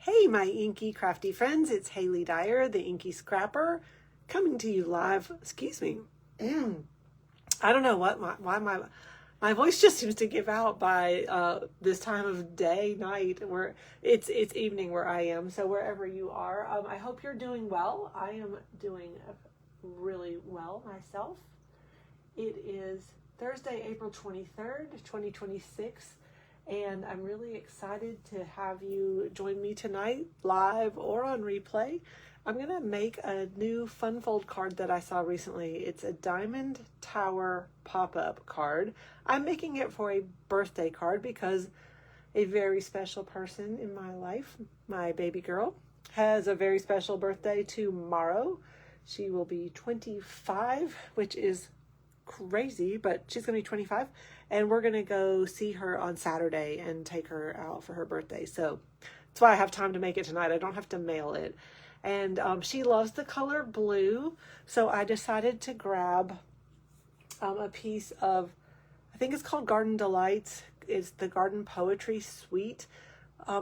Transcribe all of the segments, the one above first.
Hey, my inky crafty friends, it's Haley Dyer, the Inky Scrapper, coming to you live. Excuse me. I don't know why my voice just seems to give out by this time of day, night, where it's evening where I am. So wherever you are, I hope you're doing well. I am doing really well myself. It is Thursday, April 23rd, 2026. And I'm really excited to have you join me tonight, live or on replay. I'm going to make a new fun fold card that I saw recently. It's a Diamond Tower pop-up card. I'm making it for a birthday card because a very special person in my life, my baby girl, has a very special birthday tomorrow. She will be 25, which is crazy, but she's going to be 25, and we're going to go see her on Saturday and take her out for her birthday. So that's why I have time to make it tonight. I don't have to mail it. And she loves the color blue, so I decided to grab a piece of, I think it's called Garden Delights. It's the Garden Poetry Suite.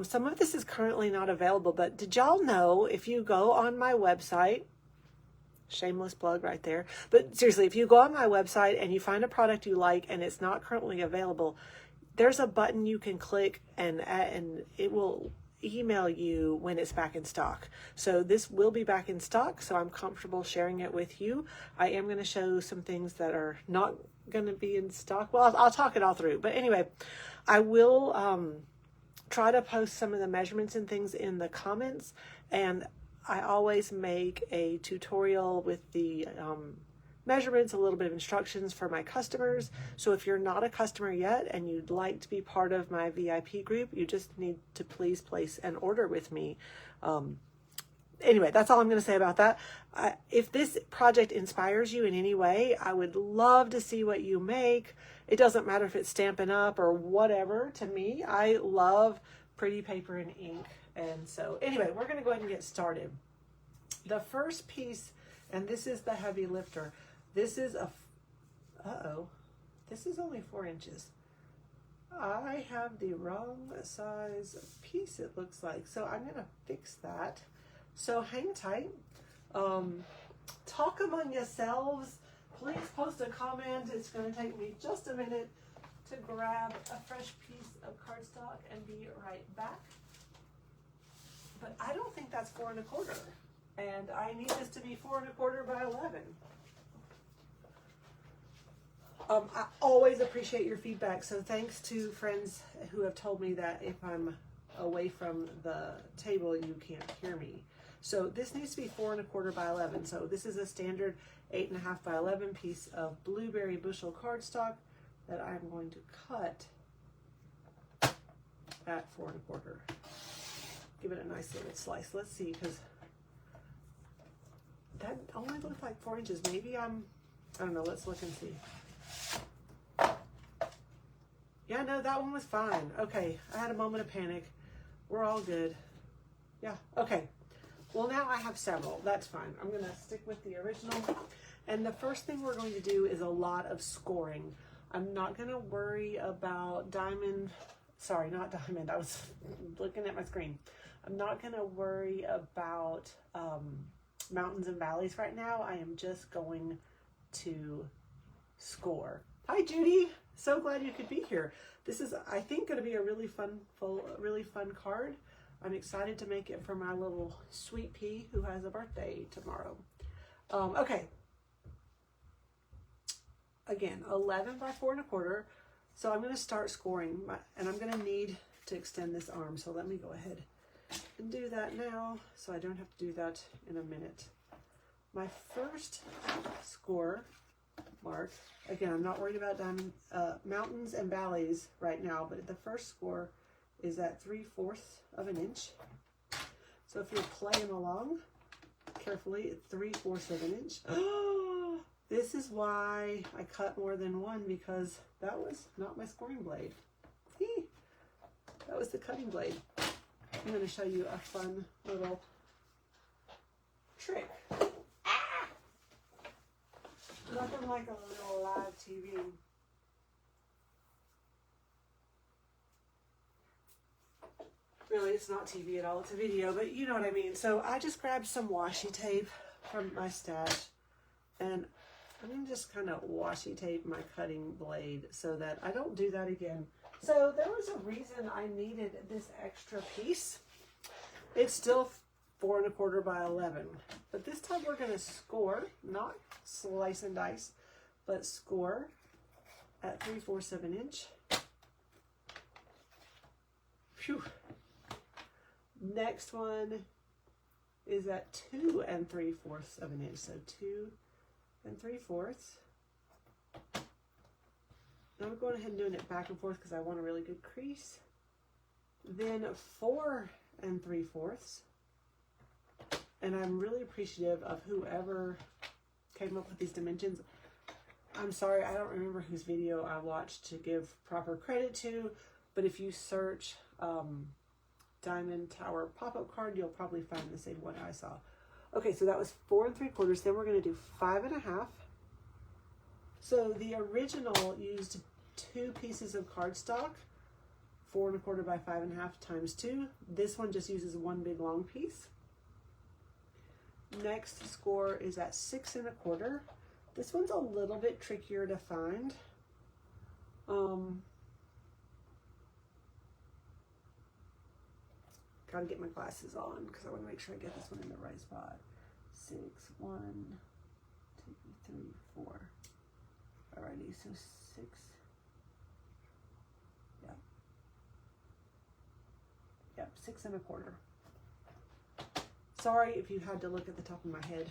Some of this is currently not available, but did y'all know if you go on my website, shameless plug right there. But seriously, if you go on my website and you find a product you like and it's not currently available, there's a button you can click and it will email you when it's back in stock. So this will be back in stock, so I'm comfortable sharing it with you. I am going to show some things that are not going to be in stock. Well, I'll talk it all through. But anyway, I will try to post some of the measurements and things in the comments, and I always make a tutorial with the measurements, a little bit of instructions for my customers. So if you're not a customer yet and you'd like to be part of my VIP group, you just need to please place an order with me. Anyway, that's all I'm going to say about that. If this project inspires you in any way, I would love to see what you make. It doesn't matter if it's Stampin' Up! Or whatever. To me, I love pretty paper and ink. And so anyway, we're going to go ahead and get started. The first piece, and this is the heavy lifter. This is this is only 4 inches. I have the wrong size piece, it looks like. So I'm going to fix that. So hang tight. Talk among yourselves. Please post a comment. It's going to take me just a minute to grab a fresh piece of cardstock and be right back. But I don't think that's 4 1/4. And I need this to be 4 1/4 by 11. I always appreciate your feedback. So thanks to friends who have told me that if I'm away from the table, you can't hear me. So this needs to be 4 1/4 by 11. So this is a standard 8 1/2 by 11 piece of blueberry bushel cardstock that I'm going to cut at 4 1/4. Give it a nice little slice. Let's see, because that only looked like 4 inches. Maybe I don't know. Let's look and see. Yeah, no, that one was fine. Okay, I had a moment of panic. We're all good. Yeah, okay. Well, now I have several. That's fine. I'm going to stick with the original. And the first thing we're going to do is a lot of scoring. I'm not going to worry about diamond. Sorry, not diamond. I was looking at my screen. I'm not going to worry about mountains and valleys right now. I am just going to score. Hi, Judy. So glad you could be here. This is, I think, going to be a really fun card. I'm excited to make it for my little sweet pea who has a birthday tomorrow. Okay. Again, 11 by 4 1/4. So I'm going to start scoring, and I'm going to need to extend this arm. So let me go ahead and do that now, so I don't have to do that in a minute. My first score mark, again, I'm not worried about mountains and valleys right now, but the first score is at 3/4 of an inch. So if you're playing along carefully, it's 3/4 of an inch. This is why I cut more than one, because that was not my scoring blade. That was the cutting blade. I'm going to show you a fun little trick. Nothing like a little live TV. Really, it's not TV at all. It's a video, but you know what I mean. So I just grabbed some washi tape from my stash, and I'm going to just kind of washi tape my cutting blade so that I don't do that again. So there was a reason I needed this extra piece. It's still 4 1/4 by 11, but this time we're going to score, not slice and dice, but score at 3/4 inch. Phew. Next one is at 2 3/4 inch, so 2 3/4. Now I'm going ahead and doing it back and forth because I want a really good crease. Then 4 3/4. And I'm really appreciative of whoever came up with these dimensions. I'm sorry, I don't remember whose video I watched to give proper credit to, but if you search Diamond Tower pop-up card, you'll probably find the same one I saw. Okay, so that was 4 3/4. Then we're going to do 5 1/2. So the original used 2 pieces of cardstock, 4 1/4 by 5 1/2 times 2. This one just uses 1 big long piece. Next score is at 6 1/4. This one's a little bit trickier to find. Gotta get my glasses on because I want to make sure I get this one in the right spot. 6 1 2 3 4. Alrighty, so 6. Yep, 6 1/4. Sorry if you had to look at the top of my head.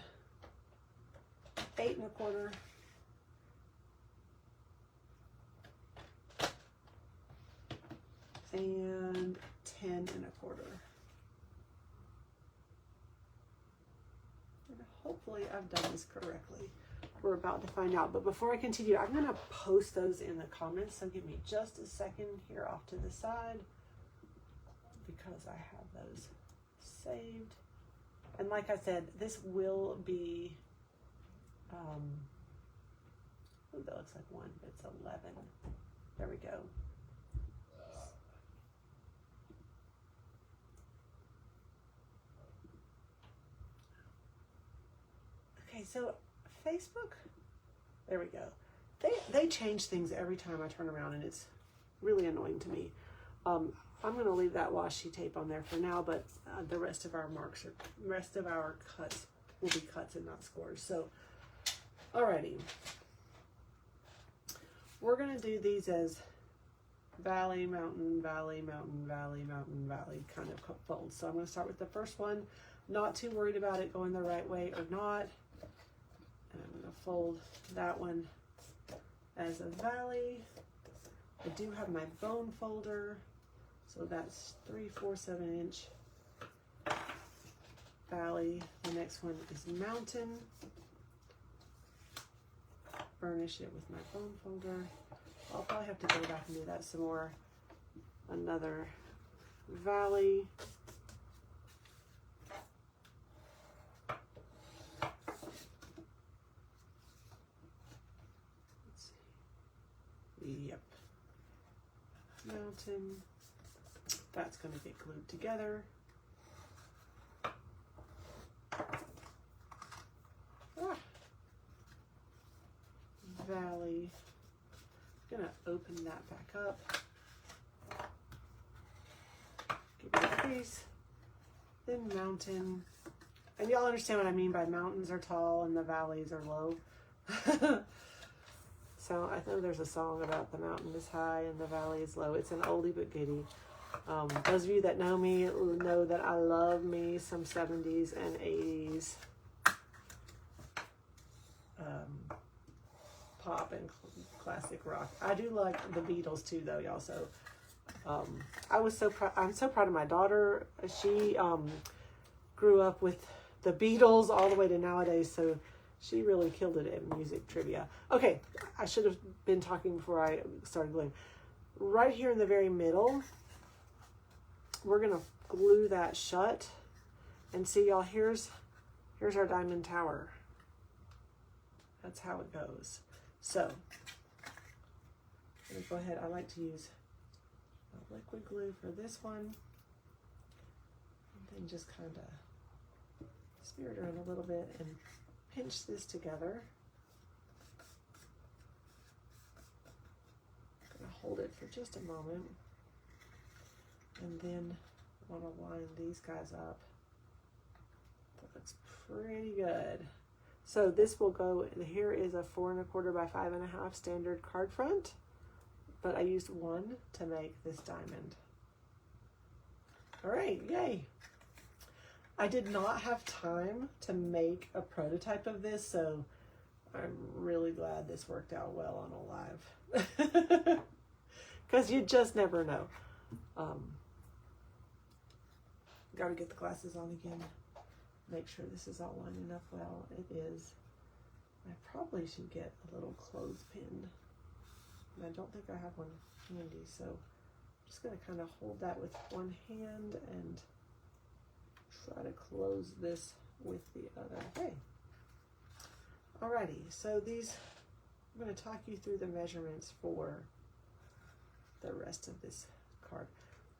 8 1/4. And 10 1/4. And hopefully I've done this correctly. We're about to find out. But before I continue, I'm going to post those in the comments. So give me just a second here off to the side because I have those saved. And like I said, this will be, oh, that looks like 1, but it's 11. There we go. Okay, so Facebook, there we go. They change things every time I turn around, and it's really annoying to me. I'm going to leave that washi tape on there for now, but the rest of our cuts will be cuts and not scores. So, alrighty. We're going to do these as valley, mountain, valley, mountain, valley, mountain, valley kind of folds. So I'm going to start with the first one. Not too worried about it going the right way or not. And I'm going to fold that one as a valley. I do have my bone folder. So that's 3/4 inch valley. The next one is mountain. Burnish it with my bone folder. I'll probably have to go back and do that some more. Another valley. Let's see. Yep. Mountain. That's going to get glued together. Valley. I'm going to open that back up. Give it a crease. Then mountain. And y'all understand what I mean by mountains are tall and the valleys are low. So I know there's a song about the mountain is high and the valley is low. It's an oldie but goodie. Those of you that know me know that I love me some 70s and 80s pop and classic rock. I do like the Beatles too, though, y'all. So I'm so proud of my daughter. She grew up with the Beatles all the way to nowadays, so she really killed it at music trivia. Okay, I should have been talking before I started gluing. Right here in the very middle, we're going to glue that shut. And see, y'all, here's our diamond tower. That's how it goes. So, I'm going to go ahead. I like to use liquid glue for this one. can just kind of smear it around a little bit and pinch this together. I'm gonna hold it for just a moment, and then I want to line these guys up. That looks pretty good. So this will go, here is a 4 1/4 by 5 1/2 standard card front, but I used 1 to make this diamond. All right, yay. I did not have time to make a prototype of this, so I'm really glad this worked out well on a live. Because you just never know. Gotta get the glasses on again. Make sure this is all lining up well. It is. I probably should get a little clothespin. And I don't think I have one handy, so I'm just going to kind of hold that with one hand and try to close this with the other. Okay. Alrighty, so these, I'm going to talk you through the measurements for the rest of this card.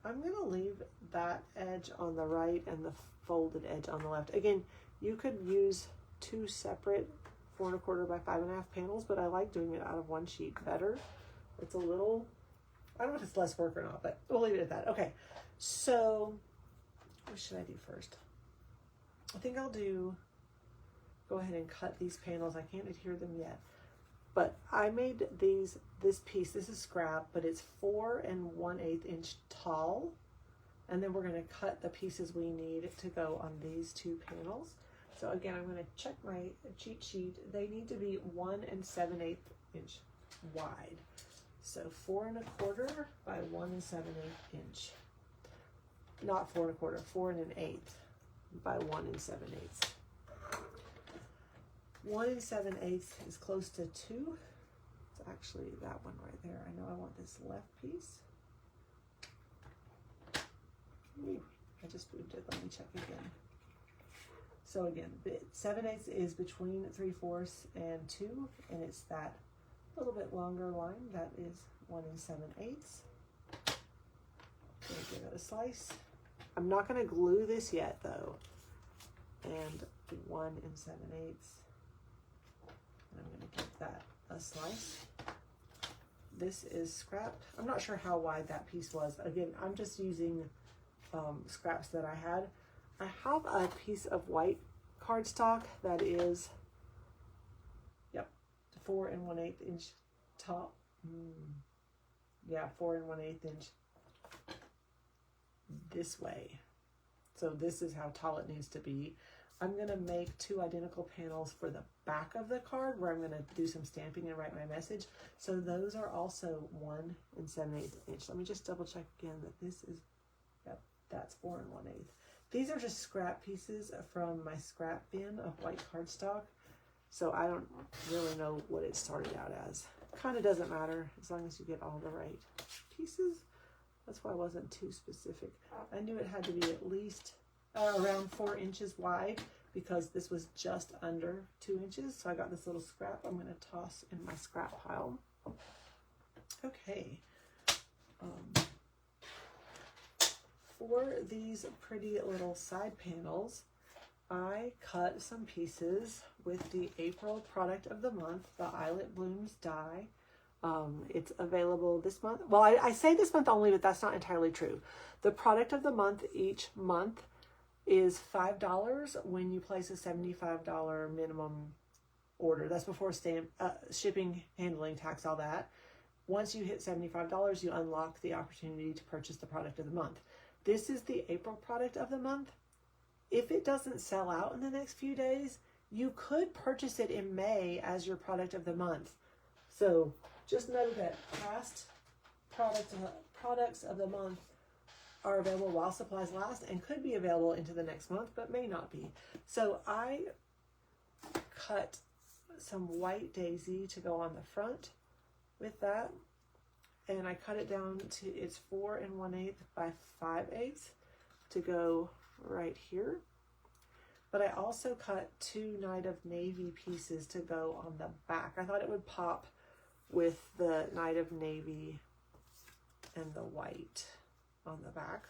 I'm going to leave that edge on the right and the folded edge on the left. Again, you could use 2 separate 4 1/4 by 5 1/2 panels, but I like doing it out of one sheet better. It's a little, I don't know if it's less work or not, but we'll leave it at that. Okay, so what should I do first? I think I'll go ahead and cut these panels. I can't adhere them yet, but I made this piece, this is scrap, but it's 4 1/8 inch tall. And then we're going to cut the pieces we need to go on these 2 panels. So again, I'm going to check my cheat sheet. They need to be 1 7/8 inch wide. So 4 1/4 by 1 7/8 inch. Not 4 1/4, 4 1/8 by 1 7/8. 1 7/8 is close to 2. It's actually that one right there. I know I want this left piece. I just moved it. Let me check again. So again, 7/8 is between 3/4 and 2, and it's that little bit longer line that is 1 7/8. Gonna give it a slice. I'm not going to glue this yet though. And 1 7/8. And I'm going to give that a slice. This is scrap. I'm not sure how wide that piece was. Again, I'm just using scraps that I had. I have a piece of white cardstock that is, yep, 4 1/8 inch tall. Yeah, 4 1/8 inch this way. So this is how tall it needs to be. I'm going to make 2 identical panels for the back of the card where I'm going to do some stamping and write my message. So those are also 1 7/8 inch. Let me just double check again that this is, yep, that's 4 1/8. These are just scrap pieces from my scrap bin of white cardstock. So I don't really know what it started out as. Kind of doesn't matter as long as you get all the right pieces. That's why I wasn't too specific. I knew it had to be at least around 4 inches wide because this was just under 2 inches. So I got this little scrap I'm going to toss in my scrap pile. Okay. For these pretty little side panels, I cut some pieces with the April product of the month, the Eyelet Blooms die. It's available this month. Well, I say this month only, but that's not entirely true. The product of the month each month is $5 when you place a $75 minimum order. That's before stamp, shipping, handling, tax, all that. Once you hit $75, you unlock the opportunity to purchase the product of the month. This is the April product of the month. If it doesn't sell out in the next few days, you could purchase it in May as your product of the month. So just know that past products of the month are available while supplies last and could be available into the next month, but may not be. So I cut some white daisy to go on the front with that. And I cut it down to, it's 4 1/8 by 5/8 to go right here. But I also cut 2 Night of Navy pieces to go on the back. I thought it would pop with the Night of Navy and the white on the back.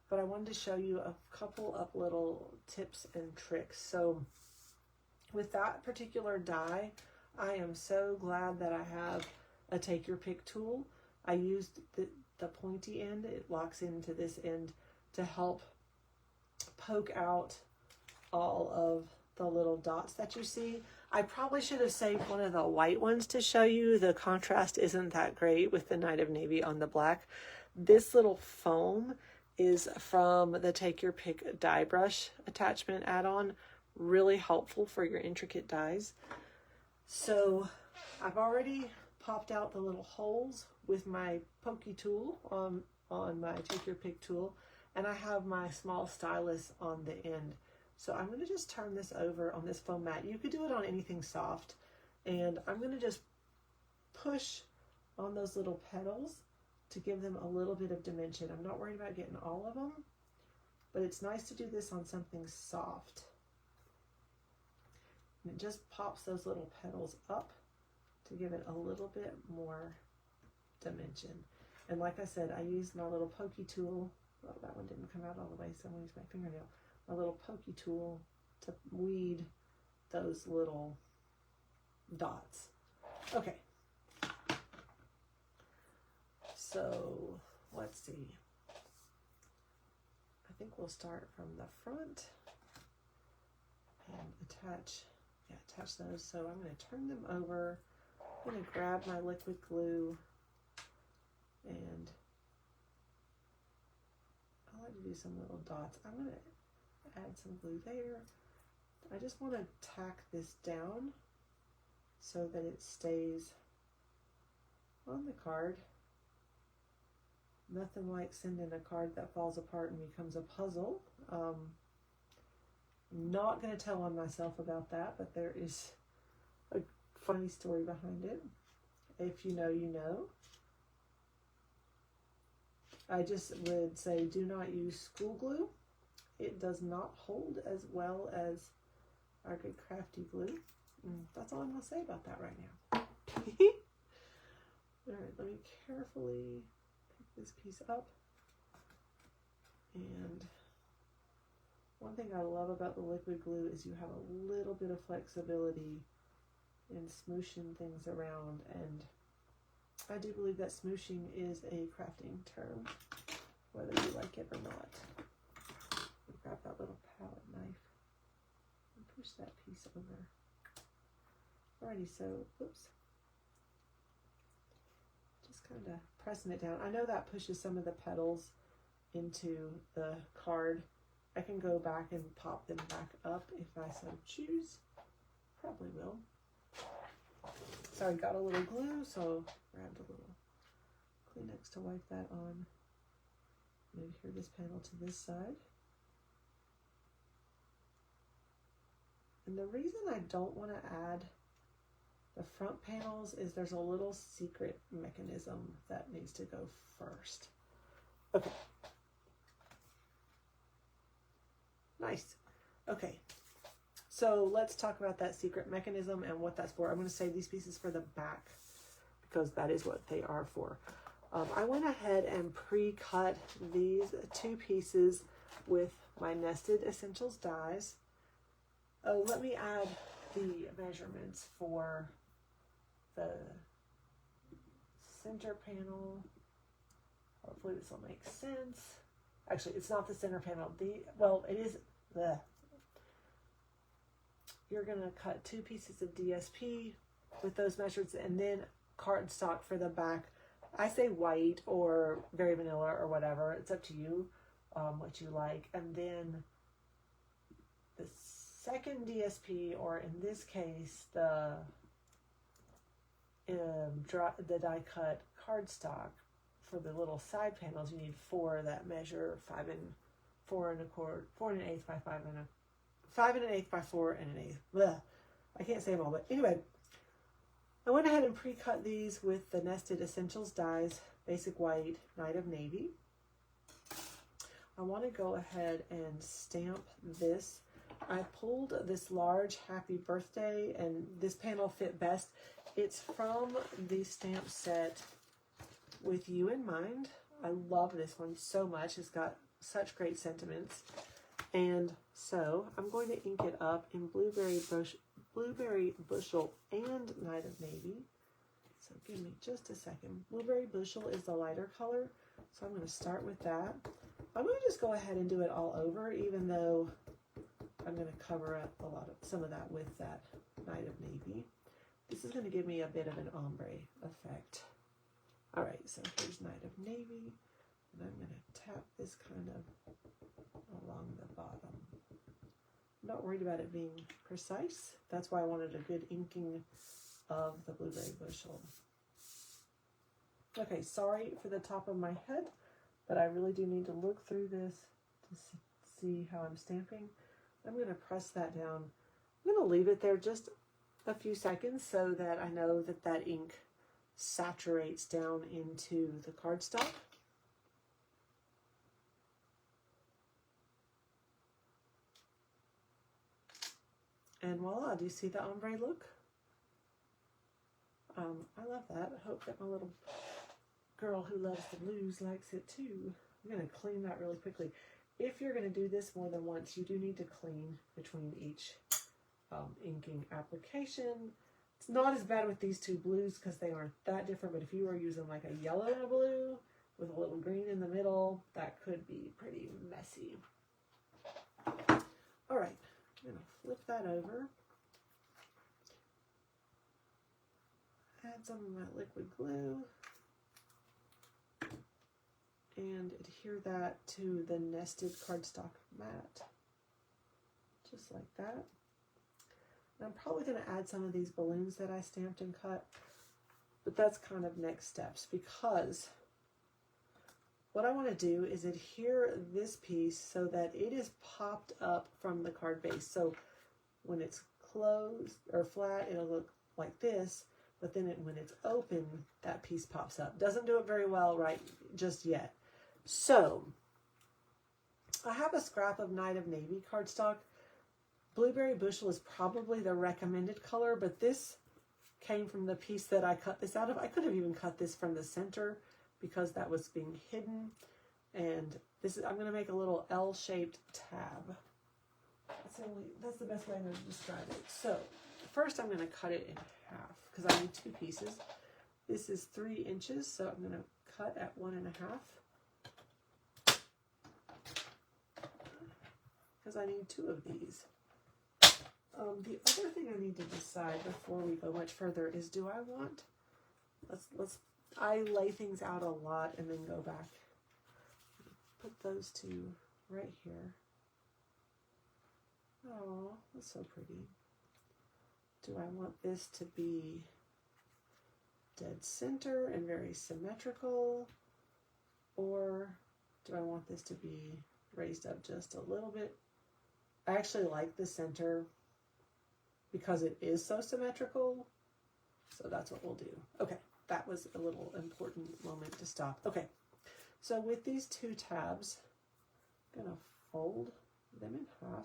but I wanted to show you a couple of little tips and tricks. So with that particular die, I am so glad that I have a take your pick tool. I used the pointy end. It locks into this end to help poke out all of the little dots that you see. I probably should have saved one of the white ones to show you. The contrast isn't that great with the Night of Navy on the black. This little foam is from the Take Your Pick die brush attachment add-on. Really helpful for your intricate dies. So I've already popped out the little holes with my pokey tool on my Take Your Pick tool, and I have my small stylus on the end. So I'm going to just turn this over on this foam mat. You could do it on anything soft, and I'm going to just push on those little petals to give them a little bit of dimension. I'm not worried about getting all of them, but it's nice to do this on something soft. And it just pops those little petals up to give it a little bit more dimension. And like I said, I used my little pokey tool. Well, that one didn't come out all the way, so I'm going to use my fingernail. My little pokey tool to weed those little dots. Okay. So let's see. I think we'll start from the front and attach those. So I'm going to turn them over. I'm going to grab my liquid glue, and I like to do some little dots. I'm going to add some glue there. I just want to tack this down so that it stays on the card. Nothing like sending a card that falls apart and becomes a puzzle. Not going to tell on myself about that, but there is a funny story behind it. If you know, you know. I just would say do not use school glue. It does not hold as well as our good crafty glue. That's all I'm going to say about that right now. All right, let me carefully pick this piece up. And one thing I love about the liquid glue is you have a little bit of flexibility in smooshing things around, and I do believe that smooshing is a crafting term, whether you like it or not. Grab that little palette knife and push that piece over. Alrighty, so, whoops. Just kind of pressing it down. I know that pushes some of the petals into the card. I can go back and pop them back up if I so choose. Probably will. Sorry, got a little glue, so grabbed a little Kleenex to wipe that on. Move here this panel to this side. And the reason I don't want to add the front panels is there's a little secret mechanism that needs to go first. Okay. Nice. Okay. So let's talk about that secret mechanism and what that's for. I'm going to save these pieces for the back because that is what they are for. I went ahead and pre-cut these two pieces with my Nested Essentials dies. Oh, let me add the measurements for the center panel. Hopefully this will make sense. Actually, it's not the center panel. Well, it is the. You're going to cut 2 pieces of DSP with those measurements, and then cardstock for the back. I say white or very vanilla or whatever. It's up to you what you like. And then the second DSP, or in this case, the die cut cardstock for the little side panels, you need 4 that measure 5 and 4 1/8 by 5 1/8 by 4 1/8. Blech. I can't say them all, but anyway, I went ahead and pre-cut these with the Nested Essentials dies, Basic White, Night of Navy. I want to go ahead and stamp this. I pulled this large Happy Birthday, and this panel fit best. It's from the stamp set With You in Mind. I love this one so much. It's got such great sentiments. And so I'm going to ink it up in Blueberry Bushel and Night of Navy. So give me just a second. Blueberry Bushel is the lighter color, so I'm going to start with that. I'm going to just go ahead and do it all over, even though I'm going to cover up some of that with that Night of Navy. This is going to give me a bit of an ombre effect. All right, so here's Night of Navy, and I'm going to tap this kind of along the bottom. I'm not worried about it being precise. That's why I wanted a good inking of the Blueberry Bushel. Okay, sorry for the top of my head, but I really do need to look through this to see how I'm stamping. I'm going to press that down. I'm going to leave it there just a few seconds so that I know that that ink saturates down into the cardstock. And voila, do you see the ombre look? I love that. I hope that my little girl who loves the blues likes it too. I'm going to clean that really quickly. If you're going to do this more than once, you do need to clean between each inking application. It's not as bad with these two blues because they aren't that different, but if you were using like a yellow and a blue with a little green in the middle, that could be pretty messy. All right, I'm going to flip that over. Add some of my liquid glue and adhere that to the nested cardstock mat, just like that. And I'm probably going to add some of these balloons that I stamped and cut, but that's kind of next steps, because what I want to do is adhere this piece so that it is popped up from the card base. So when it's closed or flat, it'll look like this. But then when it's open, that piece pops up. Doesn't do it very well right just yet. So I have a scrap of Night of Navy cardstock. Blueberry Bushel is probably the recommended color, but this came from the piece that I cut this out of. I could have even cut this from the center because that was being hidden. And this is, I'm going to make a little L-shaped tab. That's the best way I'm going to describe it. So first I'm going to cut it in half because I need two pieces. This is 3 inches, so I'm going to cut at 1.5 because I need 2 of these. The other thing I need to decide before we go much further is, do I want, I lay things out a lot and then go back. Put those 2 right here. Oh, that's so pretty. Do I want this to be dead center and very symmetrical, or do I want this to be raised up just a little bit? I actually like the center because it is so symmetrical, so that's what we'll do. Okay, that was a little important moment to stop. Okay, so with these 2 tabs, I'm gonna fold them in half.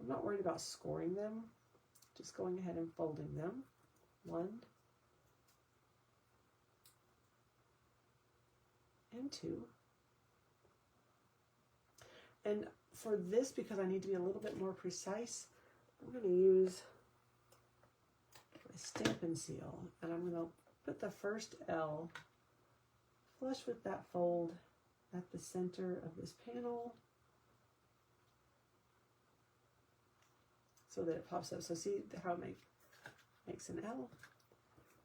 I'm not worried about scoring them, just going ahead and folding them. 1 and 2. And for this, because I need to be a little bit more precise, I'm going to use my Stampin' Seal, and I'm going to put the first L flush with that fold at the center of this panel so that it pops up. So see how it makes an L?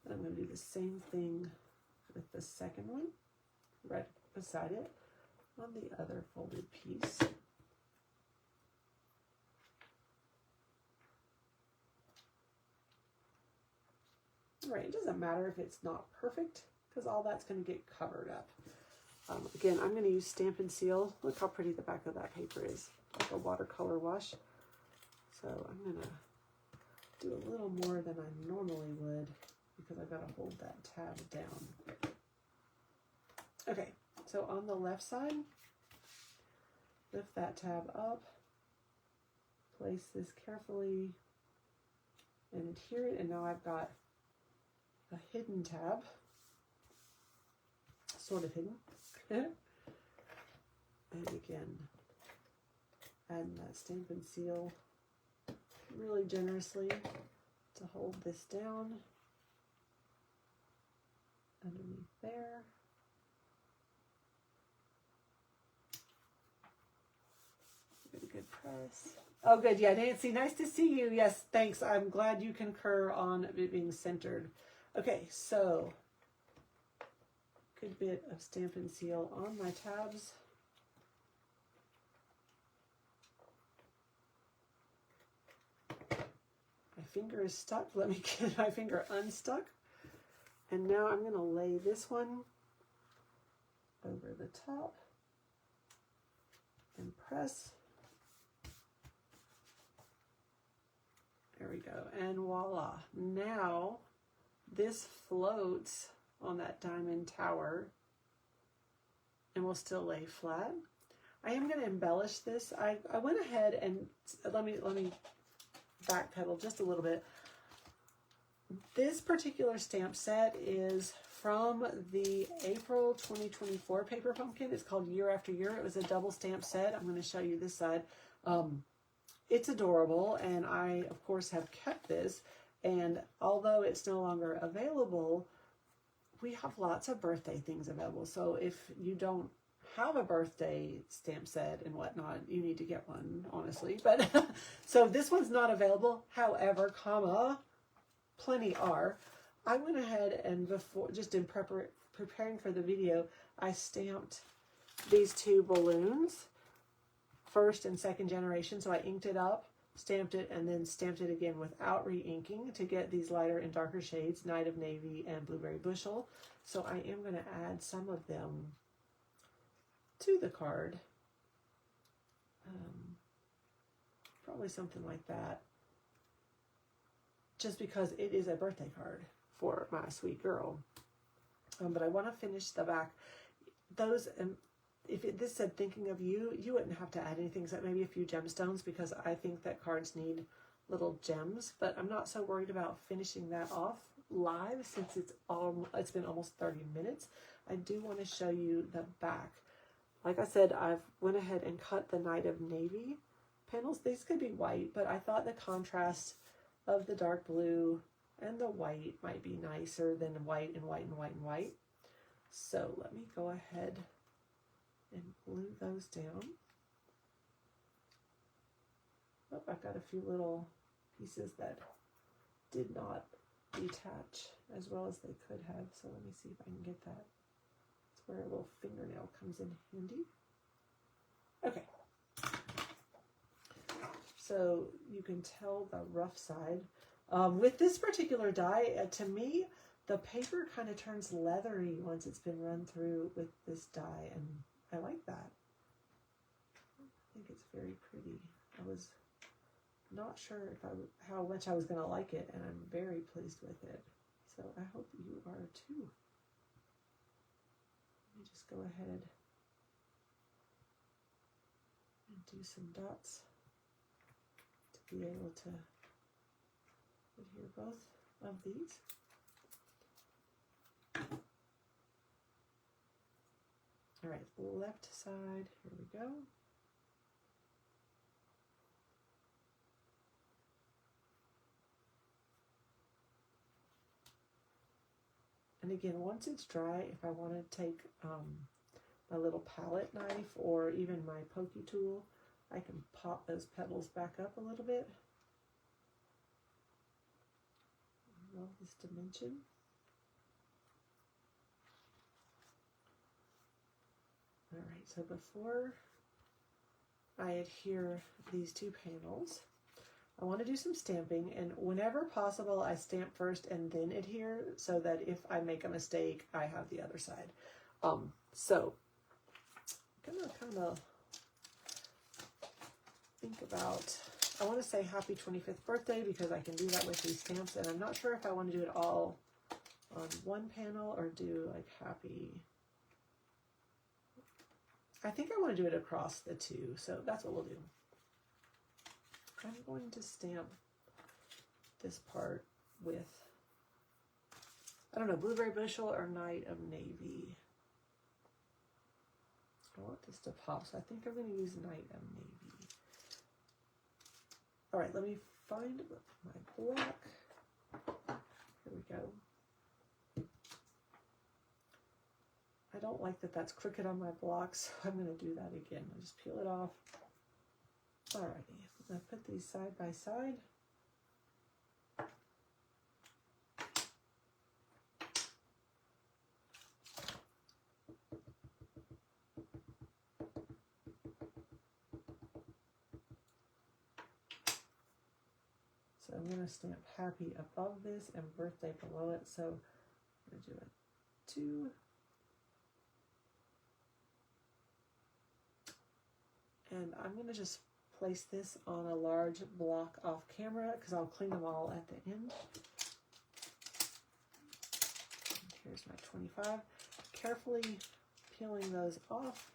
And I'm going to do the same thing with the second one right beside it on the other folded piece. Right, it doesn't matter if it's not perfect because all that's going to get covered up. Again, I'm going to use Stampin' Seal. Look how pretty the back of that paper is, like a watercolor wash. So I'm going to do a little more than I normally would because I've got to hold that tab down. Okay, so on the left side, lift that tab up, place this carefully, and adhere it, and now I've got a hidden tab, sort of hidden. And again, adding that Stampin' Seal really generously to hold this down underneath there. Give it a good press. Oh, good. Yeah, Nancy, nice to see you. Yes, thanks. I'm glad you concur on it being centered. Okay, so good bit of Stampin' Seal on my tabs. My finger is stuck. Let me get my finger unstuck. And now I'm going to lay this one over the top and press. There we go. And voila. Now this floats on that diamond tower and will still lay flat. I am going to embellish this. I went ahead and let me backpedal just a little bit. This particular stamp set is from the April 2024 Paper Pumpkin. It's called Year After Year. It was a double stamp set. I'm going to show you this side. It's adorable, and I, of course, have kept this. And although it's no longer available, we have lots of birthday things available. So if you don't have a birthday stamp set and whatnot, you need to get one, honestly. But so this one's not available. However, plenty are. I went ahead and before, just in preparing for the video, I stamped these two balloons, first and second generation. So I inked it up, stamped it, and then stamped it again without re-inking to get these lighter and darker shades, Night of Navy and Blueberry Bushel. So I am going to add some of them to the card. Probably something like that. Just because it is a birthday card for my sweet girl. But I want to finish the back. Those, if this said thinking of you, you wouldn't have to add anything except maybe a few gemstones, because I think that cards need little gems. But I'm not so worried about finishing that off live since it's been almost 30 minutes. I do want to show you the back. Like I said, I've went ahead and cut the Night of Navy panels. These could be white, but I thought the contrast of the dark blue and the white might be nicer than white and white and white and white. So let me go ahead and glue those down. Oh, I've got a few little pieces that did not detach as well as they could have. So let me see if I can get that. That's where a little fingernail comes in handy. Okay. So you can tell the rough side. With this particular die, to me, the paper kind of turns leathery once it's been run through with this die, and I like that. I think it's very pretty. I was not sure how much I was going to like it, and I'm very pleased with it. So I hope you are too. Let me just go ahead and do some dots to be able to adhere both of these. All right, left side, here we go. And again, once it's dry, if I want to take my little palette knife or even my pokey tool, I can pop those petals back up a little bit. I love this dimension. All right, so before I adhere these two panels, I want to do some stamping, and whenever possible, I stamp first and then adhere so that if I make a mistake, I have the other side. So I'm gonna kind of think about, I want to say happy 25th birthday because I can do that with these stamps, and I'm not sure if I want to do it all on one panel or do like happy. I think I want to do it across the two, so that's what we'll do. I'm going to stamp this part with, I don't know, Blueberry Bushel or Night of Navy. I want this to pop, so I think I'm going to use Night M Navy. All right, let me find my block. Here we go. I don't like that that's crooked on my block, so I'm going to do that again. I'll just peel it off. Alrighty, I'm going to put these side by side. So I'm going to stamp happy above this and birthday below it. So I'm going to do a 2. And I'm going to just place this on a large block off camera because I'll clean them all at the end. And here's my 25. Carefully peeling those off.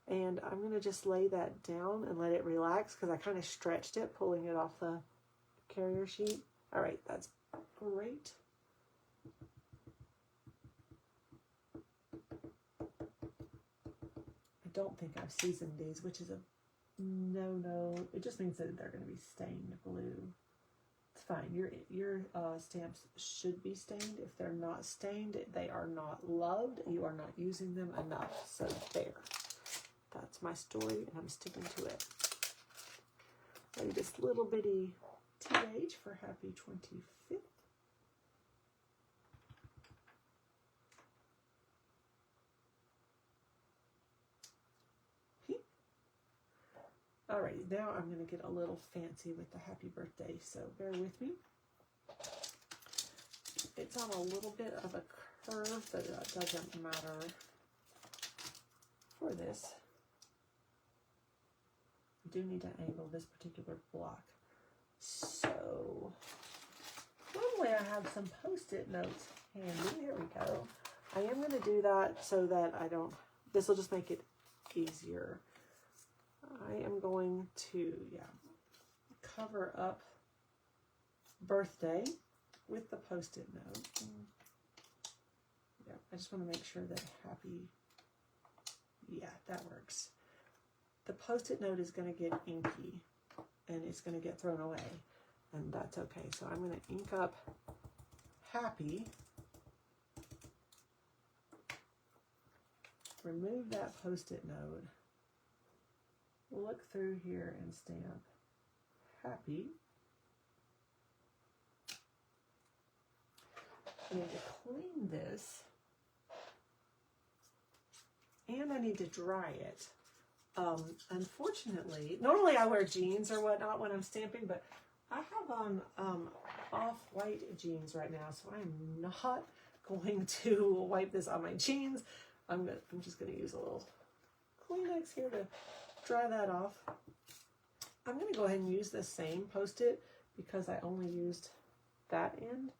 And I'm going to just lay that down and let it relax because I kind of stretched it, pulling it off the carrier sheet. All right, that's great. I don't think I've seasoned these, which is a no. It just means that they're going to be stained blue. It's fine. Your stamps should be stained. If they're not stained, they are not loved. You are not using them enough. So there. That's my story, and I'm sticking to it. Lay this little bitty TH for happy 25th. Alrighty, now I'm going to get a little fancy with the happy birthday, so bear with me. It's on a little bit of a curve, but that doesn't matter for this. I do need to angle this particular block. So, normally I have some Post-it notes handy. Here we go. I am going to do that so that I don't, this will just make it easier. I am going to, cover up birthday with the Post-it note. I just want to make sure that happy, that works. The Post-it note is going to get inky and it's going to get thrown away, and that's okay. So I'm going to ink up happy, remove that Post-it note, look through here and stamp happy. I need to clean this, and I need to dry it. Unfortunately, normally I wear jeans or whatnot when I'm stamping, but I have on off-white jeans right now, so I'm not going to wipe this on my jeans. I'm just going to use a little Kleenex here to dry that off. I'm going to go ahead and use the same Post-it because I only used that end,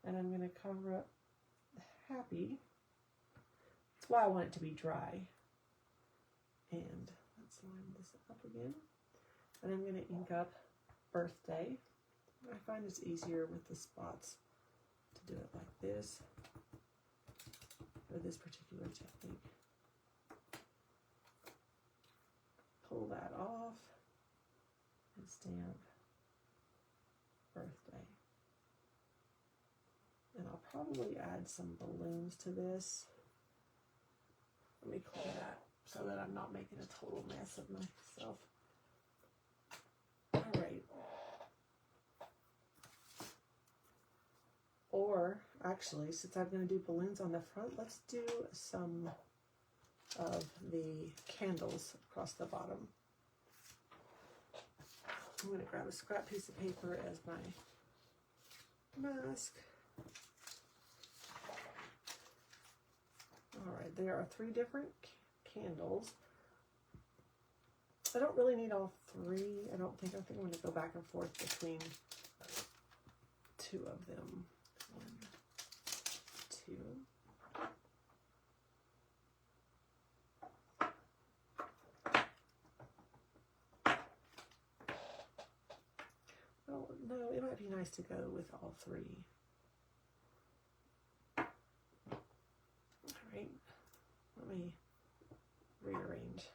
and I'm going to cover up happy. That's why I want it to be dry. And let's line this up again. And I'm going to ink up birthday. I find it's easier with the spots to do it like this for this particular technique. Pull that off and stamp birthday. And I'll probably add some balloons to this. Let me clean that so that I'm not making a total mess of myself. All right. Or actually, since I'm going to do balloons on the front, let's do some of the candles across the bottom. I'm going to grab a scrap piece of paper as my mask. All right, there are 3 different candles. I don't really need all 3. I think I'm going to go back and forth between 2 of them. 1, 2. Oh, no, it might be nice to go with all 3. All right, let me rearrange.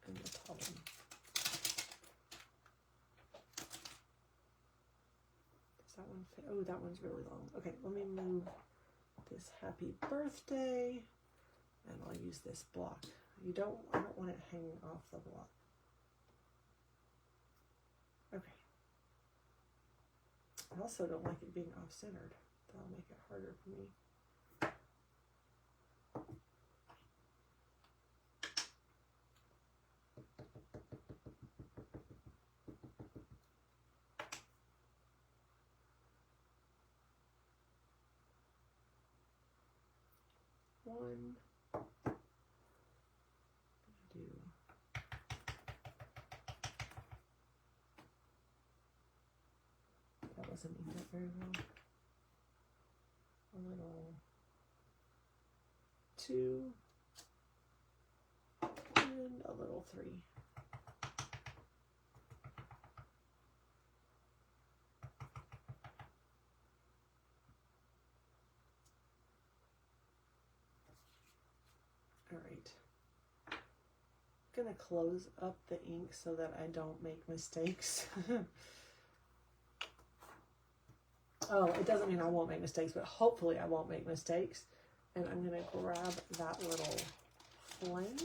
and the top one. Does that one fit? Oh, that one's really long. Okay, let me move this happy birthday, and I'll use this block. I don't want it hanging off the block. Okay. I also don't like it being off-centered. That'll make it harder for me. One. That wasn't inked up very well. A little 2 and a little 3. All right. I'm gonna close up the ink so that I don't make mistakes. Oh, it doesn't mean I won't make mistakes, but hopefully I won't make mistakes. And I'm gonna grab that little flame,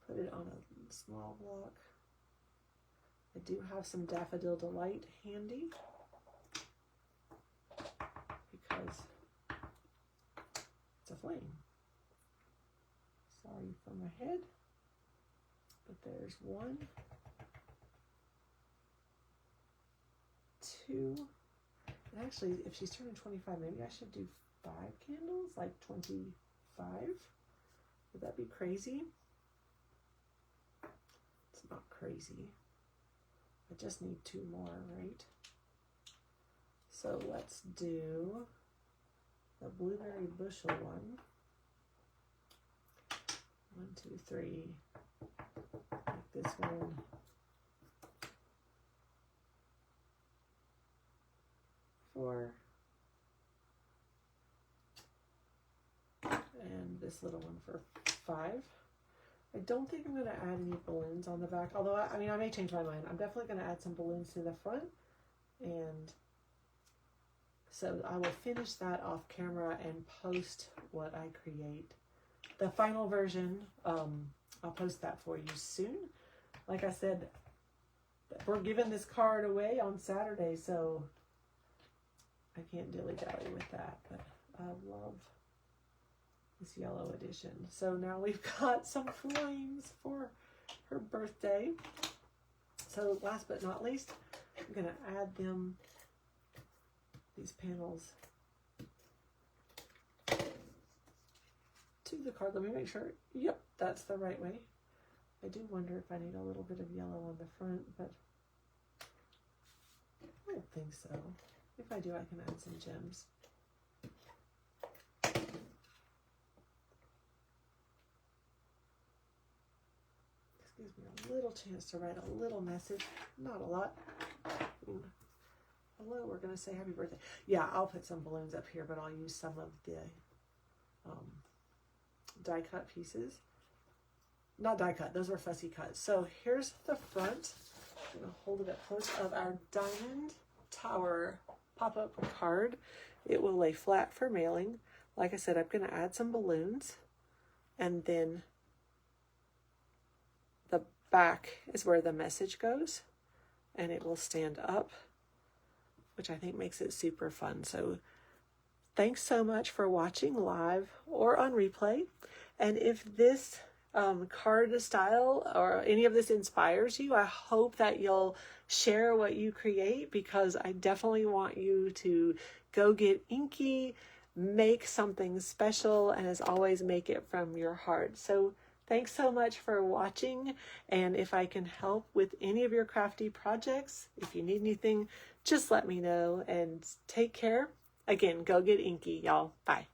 put it on a small block. I do have some Daffodil Delight handy because it's a flame. Sorry for my head, but there's 1, 2. And actually, if she's turning 25, maybe I should do 5 candles, like 25. Would that be crazy? It's not crazy. I just need 2 more, right? So let's do the Blueberry Bushel one. 1, 2, 3. Like this one. And this little one for 5. I don't think I'm going to add any balloons on the back, although I mean I may change my mind. I'm definitely going to add some balloons to the front, and so I will finish that off camera and post what I create. The final version, I'll post that for you soon. Like I said, we're giving this card away on Saturday, so I can't dilly-dally with that, but I love this yellow edition. So now we've got some flames for her birthday. So last but not least, I'm going to add these panels to the card. Let me make sure. Yep, that's the right way. I do wonder if I need a little bit of yellow on the front, but I don't think so. If I do, I can add some gems. This gives me a little chance to write a little message. Not a lot. Hello, we're going to say happy birthday. Yeah, I'll put some balloons up here, but I'll use some of the die cut pieces. Not die cut, those were fussy cuts. So here's the front. I'm going to hold it up close of our Diamond Tower pop-up card. It will lay flat for mailing. Like I said, I'm going to add some balloons, and then the back is where the message goes, and it will stand up, which I think makes it super fun. So thanks so much for watching live or on replay. And if this card style or any of this inspires you, I hope that you'll share what you create, because I definitely want you to go get inky, make something special, and as always, make it from your heart. So thanks so much for watching, and if I can help with any of your crafty projects, if you need anything, just let me know, and take care. Again, go get inky, y'all. Bye.